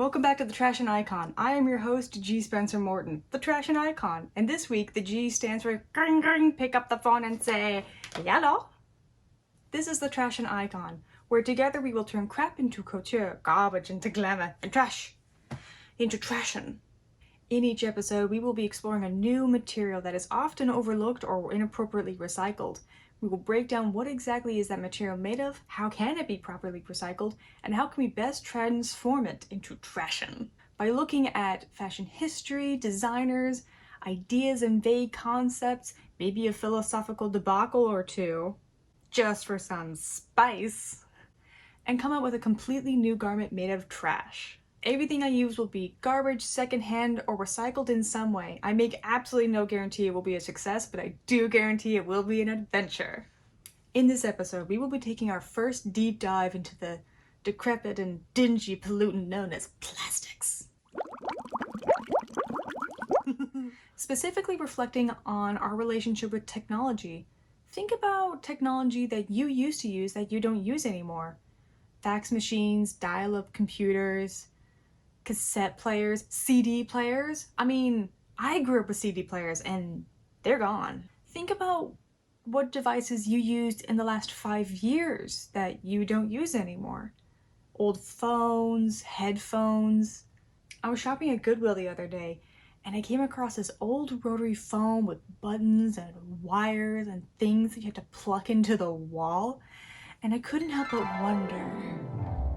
Welcome back to the Trashion Icon. I am your host, G. Spencer Morton, the Trashion Icon. And this week, the G stands for gring gring, pick up the phone and say, hello. This is the Trashion Icon, where together we will turn crap into couture, garbage into glamour, and trash into Trashion. In each episode, we will be exploring a new material that is often overlooked or inappropriately recycled. We will break down what exactly is that material made of, how can it be properly recycled, and how can we best transform it into Trashion. By looking at fashion history, designers, ideas and vague concepts, maybe a philosophical debacle or two, just for some spice, and come up with a completely new garment made of trash. Everything I use will be garbage, secondhand, or recycled in some way. I make absolutely no guarantee it will be a success, but I do guarantee it will be an adventure. In this episode, we will be taking our first deep dive into the decrepit and dingy pollutant known as plastics. Specifically reflecting on our relationship with technology. Think about technology that you used to use that you don't use anymore. Fax machines, dial-up computers, cassette players, CD players. I mean, I grew up with CD players and they're gone. Think about what devices you used in the last 5 years that you don't use anymore. Old phones, headphones. I was shopping at Goodwill the other day and I came across this old rotary phone with buttons and wires and things that you had to plug into the wall. And I couldn't help but wonder,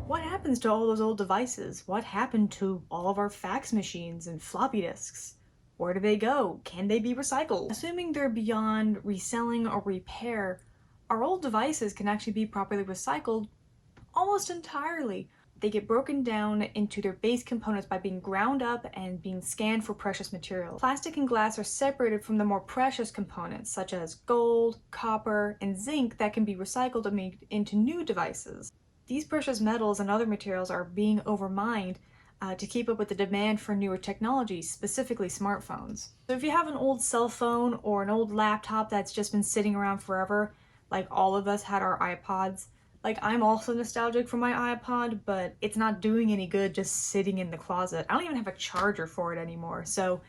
what happens to all those old devices? What happened to all of our fax machines and floppy disks? Where do they go? Can they be recycled? Assuming they're beyond reselling or repair, our old devices can actually be properly recycled almost entirely. They get broken down into their base components by being ground up and being scanned for precious materials. Plastic and glass are separated from the more precious components, such as gold, copper, and zinc that can be recycled and made into new devices. These precious metals and other materials are being overmined to keep up with the demand for newer technologies, specifically smartphones. So if you have an old cell phone or an old laptop that's just been sitting around forever, like all of us had our iPods, like I'm also nostalgic for my iPod, but it's not doing any good just sitting in the closet. I don't even have a charger for it anymore. So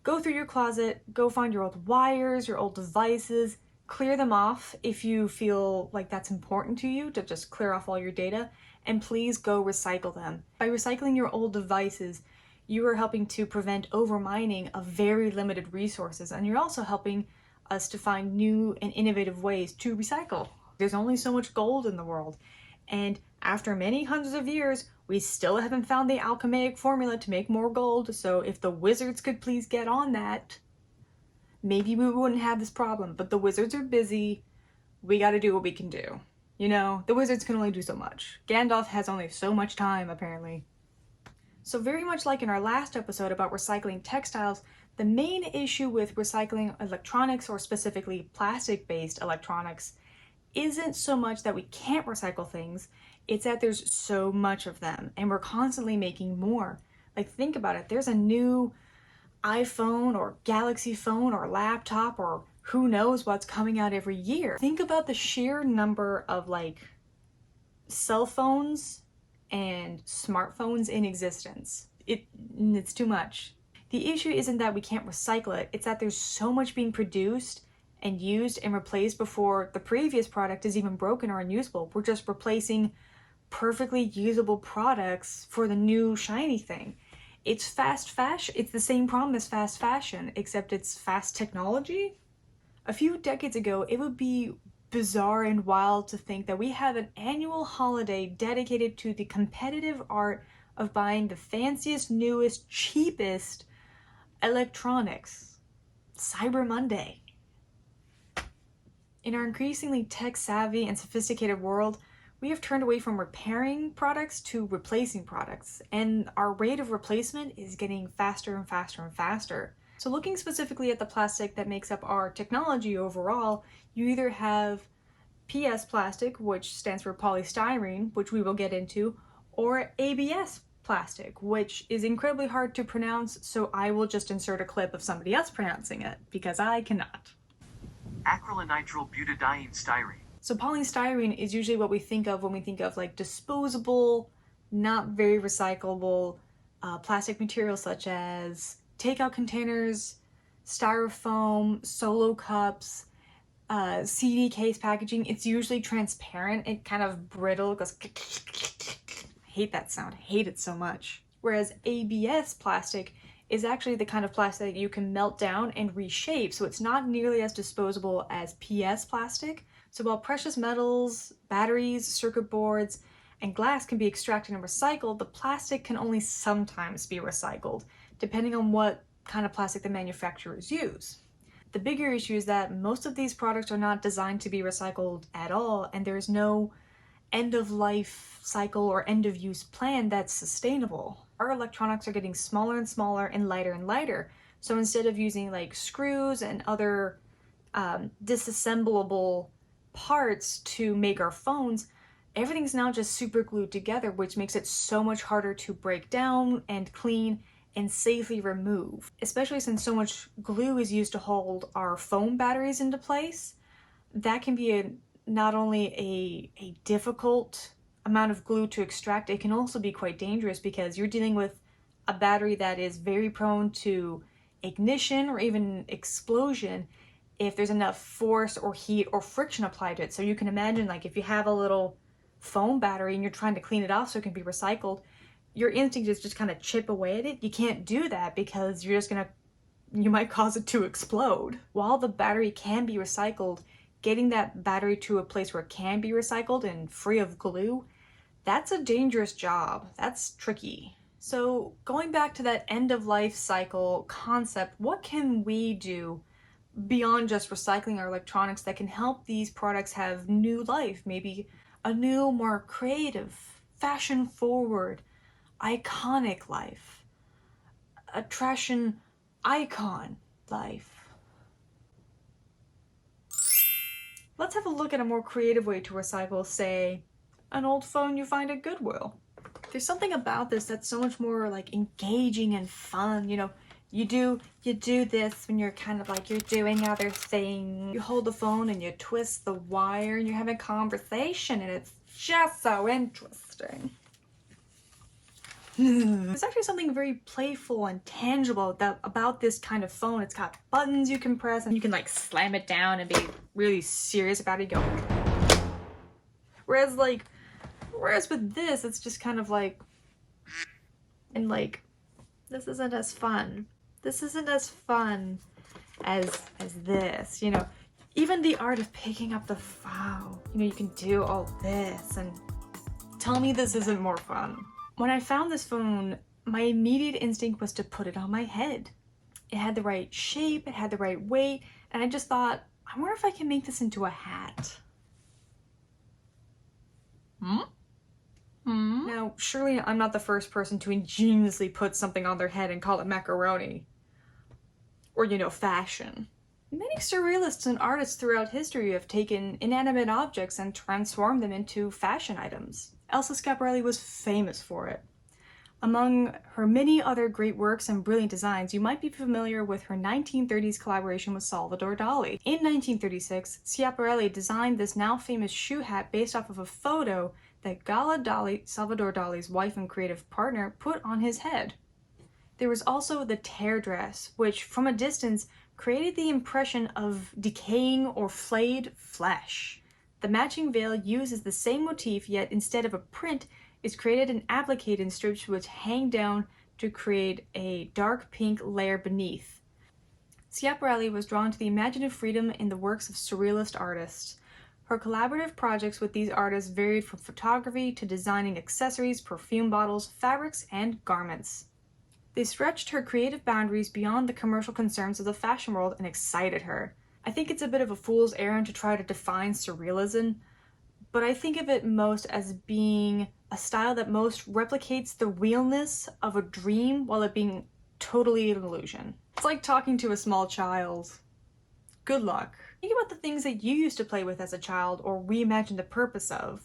go through your closet, go find your old wires, your old devices, clear them off if you feel like that's important to you, to just clear off all your data, and please go recycle them. By recycling your old devices, you are helping to prevent overmining of very limited resources, and you're also helping us to find new and innovative ways to recycle. There's only so much gold in the world, and after many hundreds of years, we still haven't found the alchemic formula to make more gold, so if the wizards could please get on that, maybe we wouldn't have this problem, but the wizards are busy. We gotta do what we can do. You know, the wizards can only do so much. Gandalf has only so much time, apparently. So very much like in our last episode about recycling textiles, the main issue with recycling electronics, or specifically plastic-based electronics, isn't so much that we can't recycle things, it's that there's so much of them, and we're constantly making more. Like, think about it, there's a new iPhone or Galaxy phone or laptop or who knows what's coming out every year. Think about the sheer number of like cell phones and smartphones in existence. It's too much. The issue isn't that we can't recycle it, it's that there's so much being produced and used and replaced before the previous product is even broken or unusable. We're just replacing perfectly usable products for the new shiny thing. It's fast fashion. It's the same problem as fast fashion, except it's fast technology. A few decades ago, it would be bizarre and wild to think that we have an annual holiday dedicated to the competitive art of buying the fanciest, newest, cheapest electronics. Cyber Monday. In our increasingly tech-savvy and sophisticated world, we have turned away from repairing products to replacing products, and our rate of replacement is getting faster and faster and faster. So looking specifically at the plastic that makes up our technology overall, you either have PS plastic, which stands for polystyrene, which we will get into, or ABS plastic, which is incredibly hard to pronounce, so I will just insert a clip of somebody else pronouncing it, because I cannot. Acrylonitrile butadiene styrene. So polystyrene is usually what we think of when we think of like disposable not very recyclable plastic materials such as takeout containers, styrofoam, solo cups, CD case packaging. It's usually transparent and kind of brittle. It goes I hate that sound. I hate it so much. Whereas ABS plastic is actually the kind of plastic that you can melt down and reshape, so it's not nearly as disposable as PS plastic. So while precious metals, batteries, circuit boards, and glass can be extracted and recycled, the plastic can only sometimes be recycled, depending on what kind of plastic the manufacturers use. The bigger issue is that most of these products are not designed to be recycled at all, and there is no end-of-life cycle or end-of-use plan that's sustainable. Our electronics are getting smaller and smaller and lighter, so instead of using like screws and other disassemblable parts to make our phones, everything's now just super glued together, which makes it so much harder to break down and clean and safely remove, especially since so much glue is used to hold our phone batteries into place. That can be not only a difficult amount of glue to extract, it can also be quite dangerous because you're dealing with a battery that is very prone to ignition or even explosion if there's enough force or heat or friction applied to it. So you can imagine, like, if you have a little phone battery and you're trying to clean it off so it can be recycled, your instinct is just kind of chip away at it. You can't do that because you might cause it to explode. While the battery can be recycled, getting that battery to a place where it can be recycled and free of glue, that's a dangerous job. That's tricky. So going back to that end-of-life cycle concept, what can we do beyond just recycling our electronics that can help these products have new life? Maybe a new, more creative, fashion-forward, iconic life. A Trashion Icon life. Let's have a look at a more creative way to recycle, say, an old phone you find at Goodwill. There's something about this that's so much more like engaging and fun. You know, you do this when you're kind of like you're doing other things. You hold the phone and you twist the wire and you're having a conversation, and it's just so interesting. There's actually something very playful and tangible about this kind of phone. It's got buttons you can press and you can like slam it down and be really serious about it. Go. Whereas with this, it's just kind of like, and like, this isn't as fun. This isn't as fun as this, you know. Even the art of picking up the phone, you know, you can do all this, and tell me this isn't more fun. When I found this phone, my immediate instinct was to put it on my head. It had the right shape, it had the right weight, and I just thought, I wonder if I can make this into a hat. Now, surely I'm not the first person to ingeniously put something on their head and call it macaroni. Or, you know, fashion. Many surrealists and artists throughout history have taken inanimate objects and transformed them into fashion items. Elsa Schiaparelli was famous for it. Among her many other great works and brilliant designs, you might be familiar with her 1930s collaboration with Salvador Dali. In 1936, Schiaparelli designed this now famous shoe hat based off of a photo that Gala Dali, Salvador Dali's wife and creative partner, put on his head. There was also the tear dress, which from a distance created the impression of decaying or flayed flesh. The matching veil uses the same motif, yet instead of a print, is created and appliqued in strips which hang down to create a dark pink layer beneath. Schiaparelli was drawn to the imaginative freedom in the works of surrealist artists. Her collaborative projects with these artists varied from photography to designing accessories, perfume bottles, fabrics, and garments. They stretched her creative boundaries beyond the commercial concerns of the fashion world and excited her. I think it's a bit of a fool's errand to try to define surrealism, but I think of it most as being a style that most replicates the realness of a dream while it being totally an illusion. It's like talking to a small child. Good luck. Think about the things that you used to play with as a child or reimagine the purpose of.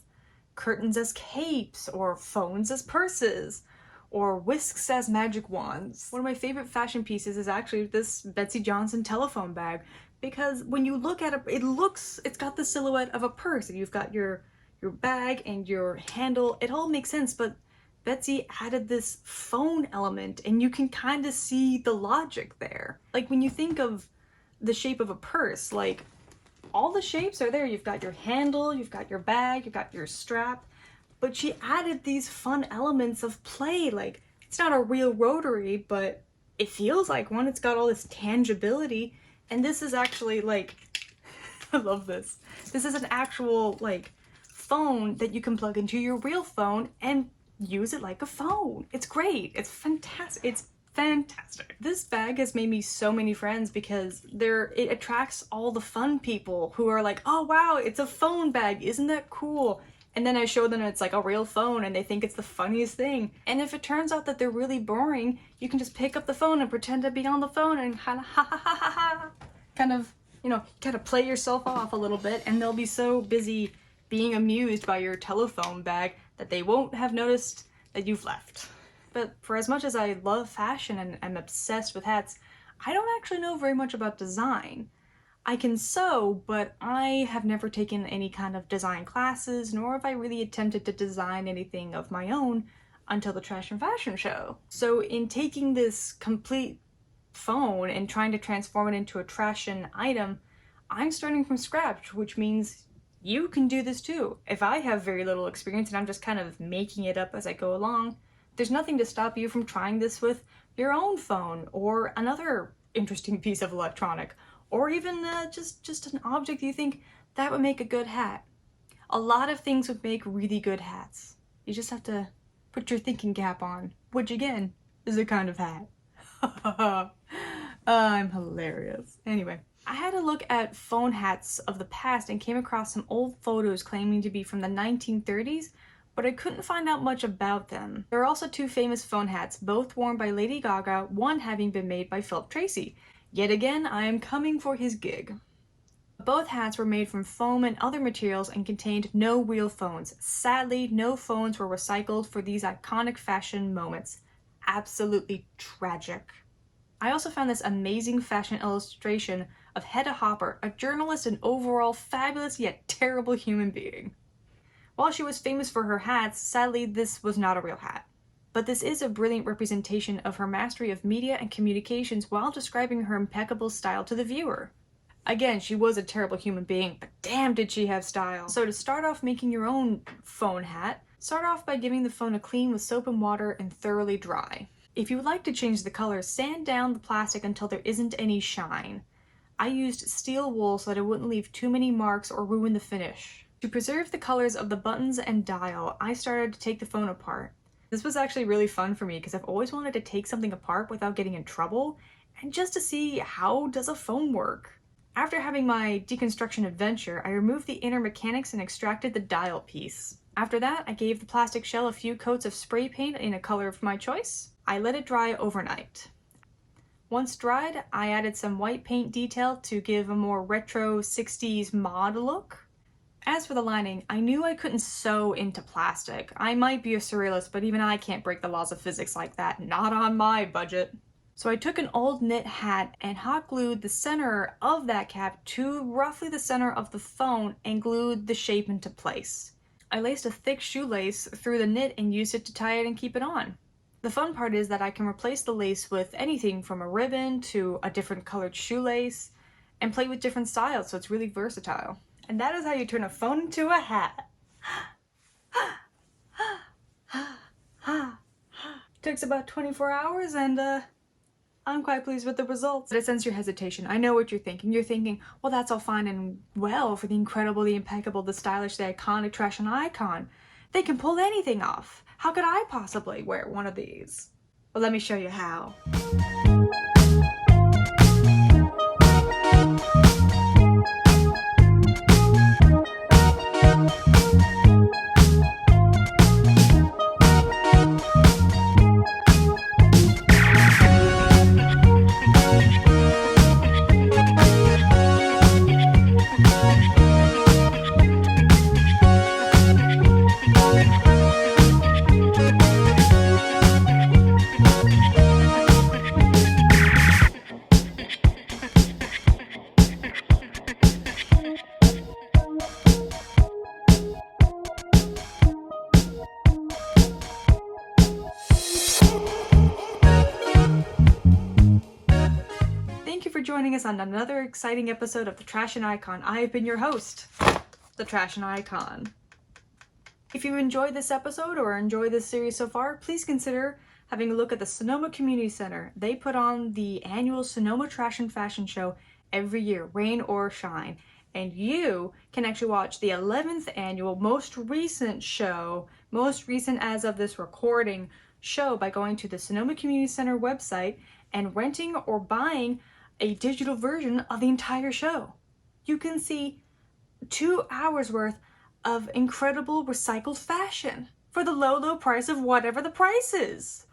Curtains as capes, or phones as purses, or whisks as magic wands. One of my favorite fashion pieces is actually this Betsy Johnson telephone bag, because when you look at it, it's got the silhouette of a purse, and you've got your bag and your handle. It all makes sense, but Betsy added this phone element, and you can kind of see the logic there. Like when you think of the shape of a purse, like all the shapes are there. You've got your handle, you've got your bag, you've got your strap, but she added these fun elements of play. Like it's not a real rotary, but it feels like one. It's got all this tangibility, and this is actually like, I love this. This is an actual like phone that you can plug into your real phone and use it like a phone. It's great. It's fantastic. It's fantastic. This bag has made me so many friends because it attracts all the fun people who are like, oh wow, it's a phone bag. Isn't that cool? And then I show them it's like a real phone and they think it's the funniest thing. And if it turns out that they're really boring, you can just pick up the phone and pretend to be on the phone and kind of, you know, kind of play yourself off a little bit, and they'll be so busy being amused by your telephone bag that they won't have noticed that you've left. But for as much as I love fashion and I'm obsessed with hats, I don't actually know very much about design. I can sew, but I have never taken any kind of design classes, nor have I really attempted to design anything of my own until the Trashion Fashion Show. So in taking this complete phone and trying to transform it into a Trashion item, I'm starting from scratch, which means you can do this too. If I have very little experience and I'm just kind of making it up as I go along, there's nothing to stop you from trying this with your own phone or another interesting piece of electronic, or even just an object you think that would make a good hat. A lot of things would make really good hats. You just have to put your thinking cap on, which again is a kind of hat. I'm hilarious. Anyway, I had a look at phone hats of the past and came across some old photos claiming to be from the 1930s, but I couldn't find out much about them. There are also two famous phone hats, both worn by Lady Gaga, one having been made by Philip Tracy. Yet again, I am coming for his gig. Both hats were made from foam and other materials and contained no real phones. Sadly, no phones were recycled for these iconic fashion moments. Absolutely tragic. I also found this amazing fashion illustration of Hedda Hopper, a journalist and overall fabulous yet terrible human being. While she was famous for her hats, sadly this was not a real hat. But this is a brilliant representation of her mastery of media and communications while describing her impeccable style to the viewer. Again, she was a terrible human being, but damn did she have style. So to start off making your own phone hat, start off by giving the phone a clean with soap and water and thoroughly dry. If you would like to change the color, sand down the plastic until there isn't any shine. I used steel wool so that it wouldn't leave too many marks or ruin the finish. To preserve the colors of the buttons and dial, I started to take the phone apart. This was actually really fun for me because I've always wanted to take something apart without getting in trouble, and just to see how does a phone work. After having my deconstruction adventure, I removed the inner mechanics and extracted the dial piece. After that, I gave the plastic shell a few coats of spray paint in a color of my choice. I let it dry overnight. Once dried, I added some white paint detail to give a more retro 60s mod look. As for the lining, I knew I couldn't sew into plastic. I might be a surrealist, but even I can't break the laws of physics like that, not on my budget. So I took an old knit hat and hot glued the center of that cap to roughly the center of the phone and glued the shape into place. I laced a thick shoelace through the knit and used it to tie it and keep it on. The fun part is that I can replace the lace with anything from a ribbon to a different colored shoelace and play with different styles, so it's really versatile. And that is how you turn a phone into a hat. Takes about 24 hours and I'm quite pleased with the results. But I sense your hesitation. I know what you're thinking. You're thinking, well, that's all fine and well for the incredible, the impeccable, the stylish, the iconic Trashion Icon. They can pull anything off. How could I possibly wear one of these? Well, let me show you how. joining us on another exciting episode of the Trashion Icon. I have been your host, the Trashion Icon. If you enjoyed this episode or enjoy this series so far, please consider having a look at the Sonoma Community Center. They put on the annual Sonoma Trashion Fashion Show every year, rain or shine. And you can actually watch the 11th annual, most recent as of this recording show, by going to the Sonoma Community Center website and renting or buying a digital version of the entire show. You can see 2 hours worth of incredible recycled fashion for the low price of whatever the price is.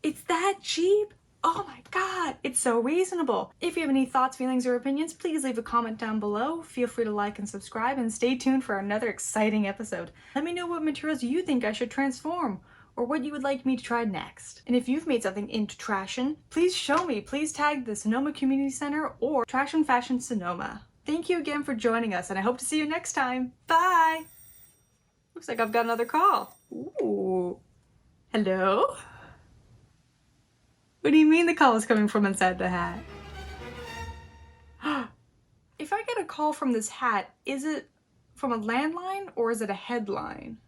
It's that cheap? Oh my god, it's so reasonable. If you have any thoughts, feelings, or opinions, please leave a comment down below. Feel free to like and subscribe, and stay tuned for another exciting episode. Let me know what materials you think I should transform, or what you would like me to try next. And if you've made something into Trashion, please show me. Please tag the Sonoma Community Center or Trashion Fashion Sonoma. Thank you again for joining us, and I hope to see you next time. Bye! Looks like I've got another call. Ooh. Hello? What do you mean the call is coming from inside the hat? If I get a call from this hat, is it from a landline or is it a headline?